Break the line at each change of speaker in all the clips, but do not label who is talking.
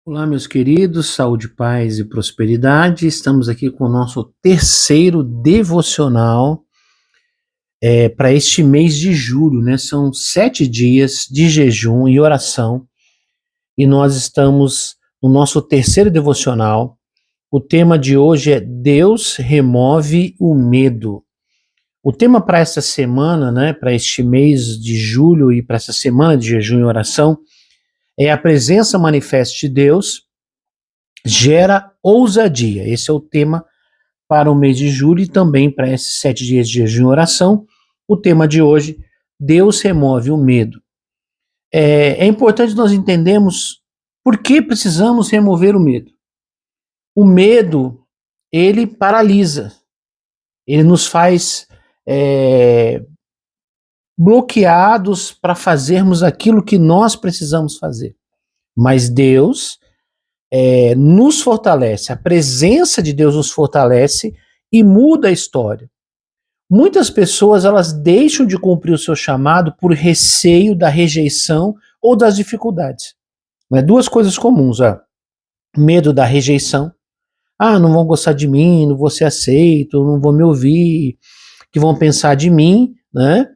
Olá, meus queridos, saúde, paz e prosperidade. Estamos aqui com o nosso terceiro devocional para este mês de julho, né? São 7 dias de jejum e oração e nós estamos no nosso terceiro devocional. O tema de hoje é Deus remove o medo. O tema para esta semana, né? Para este mês de julho e para essa semana de jejum e oração é a presença manifesta de Deus gera ousadia. Esse é o tema para o mês de julho e também para esses 7 dias de jejum e oração. O tema de hoje, Deus remove o medo. É importante nós entendermos por que precisamos remover o medo. O medo, ele paralisa, ele nos faz bloqueados para fazermos aquilo que nós precisamos fazer. Mas Deus nos fortalece, a presença de Deus nos fortalece e muda a história. Muitas pessoas elas deixam de cumprir o seu chamado por receio da rejeição ou das dificuldades. Duas coisas comuns, medo da rejeição. Não vão gostar de mim, não vou ser aceito, não vão me ouvir, que vão pensar de mim, né?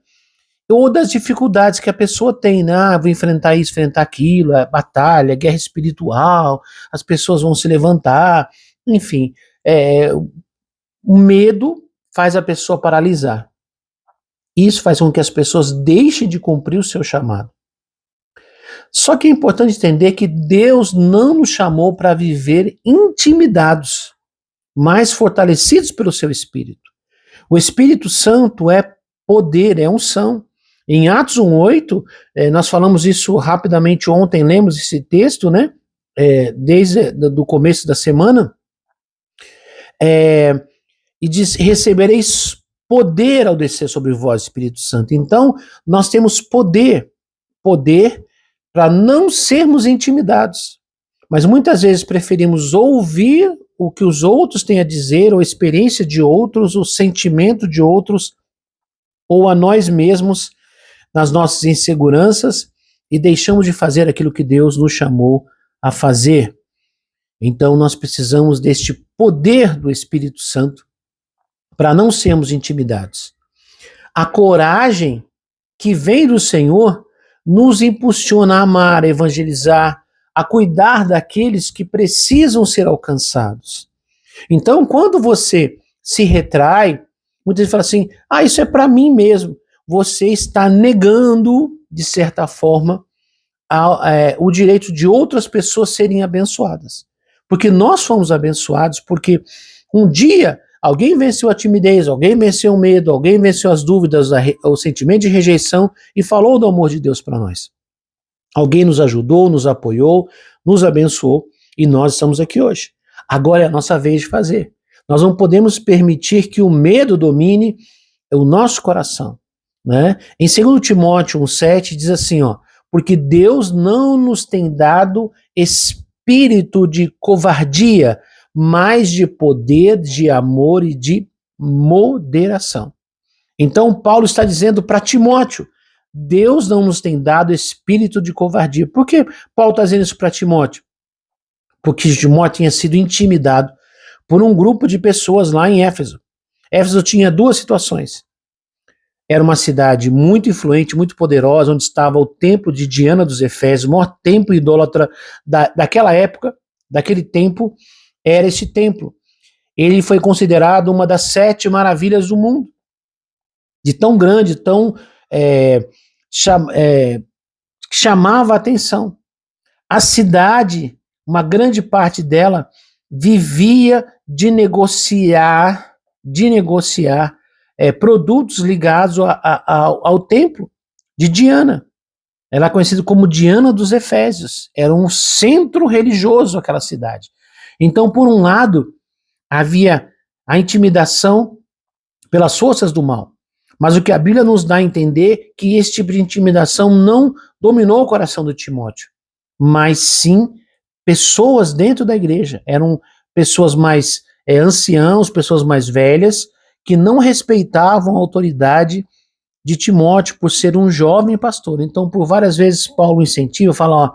Ou das dificuldades que a pessoa tem, né? Vou enfrentar isso, enfrentar aquilo, batalha, guerra espiritual, as pessoas vão se levantar, enfim. O medo faz a pessoa paralisar. Isso faz com que as pessoas deixem de cumprir o seu chamado. Só que é importante entender que Deus não nos chamou para viver intimidados, mas fortalecidos pelo seu Espírito. O Espírito Santo é poder, é unção. Em Atos 1:8, nós falamos isso rapidamente ontem, lemos esse texto, né? Desde o começo da semana. E diz, recebereis poder ao descer sobre vós, Espírito Santo. Então, nós temos poder para não sermos intimidados. Mas muitas vezes preferimos ouvir o que os outros têm a dizer, ou a experiência de outros, o sentimento de outros, ou a nós mesmos, nas nossas inseguranças, e deixamos de fazer aquilo que Deus nos chamou a fazer. Então, nós precisamos deste poder do Espírito Santo para não sermos intimidados. A coragem que vem do Senhor nos impulsiona a amar, a evangelizar, a cuidar daqueles que precisam ser alcançados. Então, quando você se retrai, muita gente fala assim, isso é para mim mesmo. Você está negando, de certa forma, o direito de outras pessoas serem abençoadas. Porque nós fomos abençoados, porque um dia alguém venceu a timidez, alguém venceu o medo, alguém venceu as dúvidas, o sentimento de rejeição e falou do amor de Deus para nós. Alguém nos ajudou, nos apoiou, nos abençoou e nós estamos aqui hoje. Agora é a nossa vez de fazer. Nós não podemos permitir que o medo domine o nosso coração. Né? Em 2 Timóteo 1:7 diz assim, porque Deus não nos tem dado espírito de covardia, mas de poder, de amor e de moderação. Então Paulo está dizendo para Timóteo, Deus não nos tem dado espírito de covardia. Por que Paulo está dizendo isso para Timóteo? Porque Timóteo tinha sido intimidado por um grupo de pessoas lá em Éfeso. Éfeso tinha duas situações. Era uma cidade muito influente, muito poderosa, onde estava o templo de Diana dos Efésios, o maior templo idólatra daquela época, daquele tempo, era esse templo. Ele foi considerado uma das 7 maravilhas do mundo. De tão grande, tão chamava a atenção. A cidade, uma grande parte dela, vivia de negociar produtos ligados ao templo de Diana. Ela é conhecida como Diana dos Efésios. Era um centro religioso aquela cidade. Então, por um lado, havia a intimidação pelas forças do mal. Mas o que a Bíblia nos dá a entender é que esse tipo de intimidação não dominou o coração do Timóteo, mas sim pessoas dentro da igreja. Eram pessoas mais anciãos, pessoas mais velhas, que não respeitavam a autoridade de Timóteo por ser um jovem pastor. Então, por várias vezes, Paulo incentiva, fala,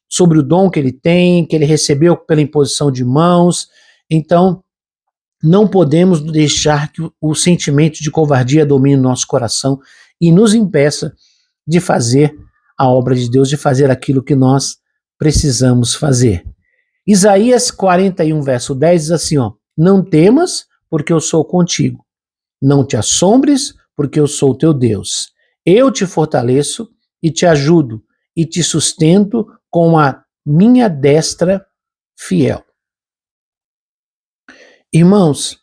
sobre o dom que ele tem, que ele recebeu pela imposição de mãos. Então, não podemos deixar que o sentimento de covardia domine o nosso coração e nos impeça de fazer a obra de Deus, de fazer aquilo que nós precisamos fazer. Isaías 41, verso 10 diz assim, não temas, porque eu sou contigo. Não te assombres, porque eu sou teu Deus. Eu te fortaleço e te ajudo e te sustento com a minha destra fiel. Irmãos,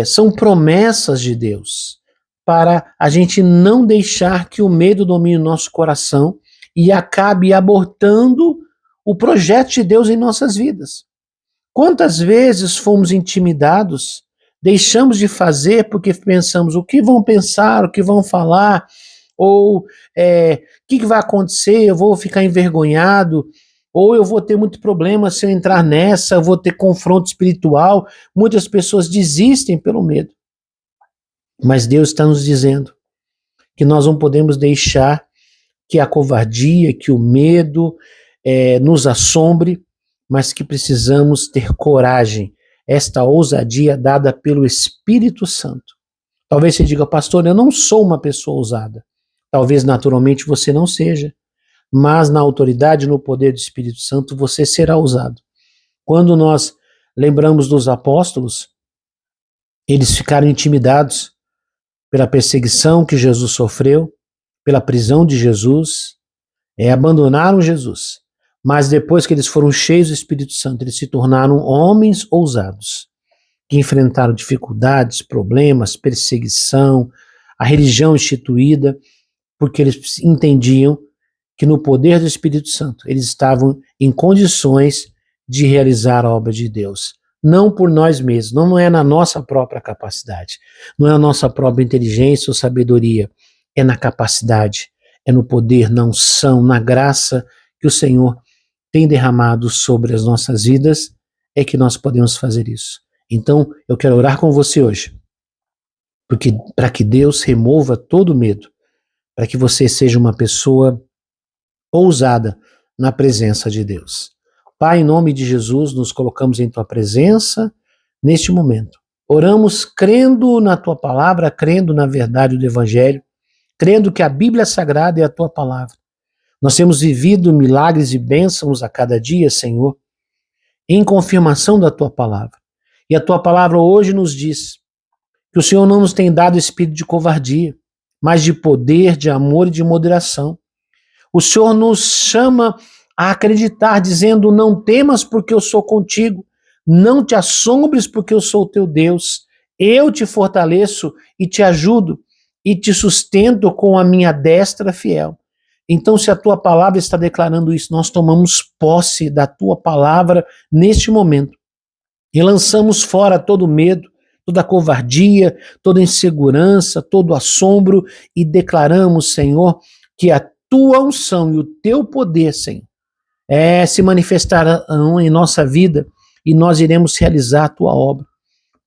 são promessas de Deus para a gente não deixar que o medo domine o nosso coração e acabe abortando o projeto de Deus em nossas vidas. Quantas vezes fomos intimidados, deixamos de fazer porque pensamos o que vão pensar, o que vão falar, ou o que vai acontecer, eu vou ficar envergonhado, ou eu vou ter muito problema se eu entrar nessa, eu vou ter confronto espiritual. Muitas pessoas desistem pelo medo. Mas Deus está nos dizendo que nós não podemos deixar que a covardia, que o medo nos assombre, mas que precisamos ter coragem, esta ousadia dada pelo Espírito Santo. Talvez você diga, pastor, eu não sou uma pessoa ousada. Talvez naturalmente você não seja, mas na autoridade e no poder do Espírito Santo você será ousado. Quando nós lembramos dos apóstolos, eles ficaram intimidados pela perseguição que Jesus sofreu, pela prisão de Jesus, abandonaram Jesus. Mas depois que eles foram cheios do Espírito Santo, eles se tornaram homens ousados, que enfrentaram dificuldades, problemas, perseguição, a religião instituída, porque eles entendiam que no poder do Espírito Santo eles estavam em condições de realizar a obra de Deus. Não por nós mesmos, não é na nossa própria capacidade, não é na nossa própria inteligência ou sabedoria, é na capacidade, é no poder, na unção, na graça que o Senhor tem derramado sobre as nossas vidas, é que nós podemos fazer isso. Então, eu quero orar com você hoje, para que Deus remova todo medo, para que você seja uma pessoa ousada na presença de Deus. Pai, em nome de Jesus, nos colocamos em Tua presença neste momento. Oramos crendo na Tua palavra, crendo na verdade do Evangelho, crendo que a Bíblia Sagrada é a Tua palavra. Nós temos vivido milagres e bênçãos a cada dia, Senhor, em confirmação da Tua palavra. E a Tua palavra hoje nos diz que o Senhor não nos tem dado espírito de covardia, mas de poder, de amor e de moderação. O Senhor nos chama a acreditar, dizendo, não temas porque eu sou contigo, não te assombres porque eu sou o teu Deus, eu te fortaleço e te ajudo e te sustento com a minha destra fiel. Então, se a tua palavra está declarando isso, nós tomamos posse da tua palavra neste momento e lançamos fora todo medo, toda covardia, toda insegurança, todo assombro e declaramos, Senhor, que a tua unção e o teu poder, Senhor, se manifestarão em nossa vida e nós iremos realizar a tua obra.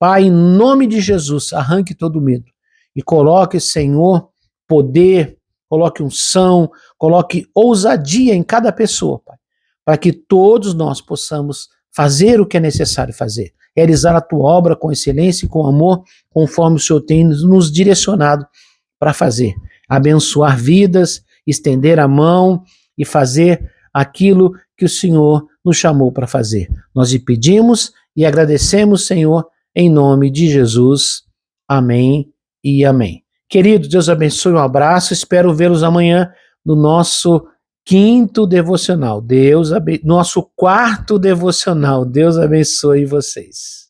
Pai, em nome de Jesus, arranque todo medo e coloque, Senhor, poder, coloque unção, coloque ousadia em cada pessoa, Pai, para que todos nós possamos fazer o que é necessário fazer, realizar a tua obra com excelência e com amor, conforme o Senhor tem nos direcionado para fazer, abençoar vidas, estender a mão e fazer aquilo que o Senhor nos chamou para fazer. Nós lhe pedimos e agradecemos, Senhor, em nome de Jesus. Amém e amém. Queridos, Deus abençoe, um abraço, espero vê-los amanhã no nosso nosso quarto devocional. Deus abençoe vocês.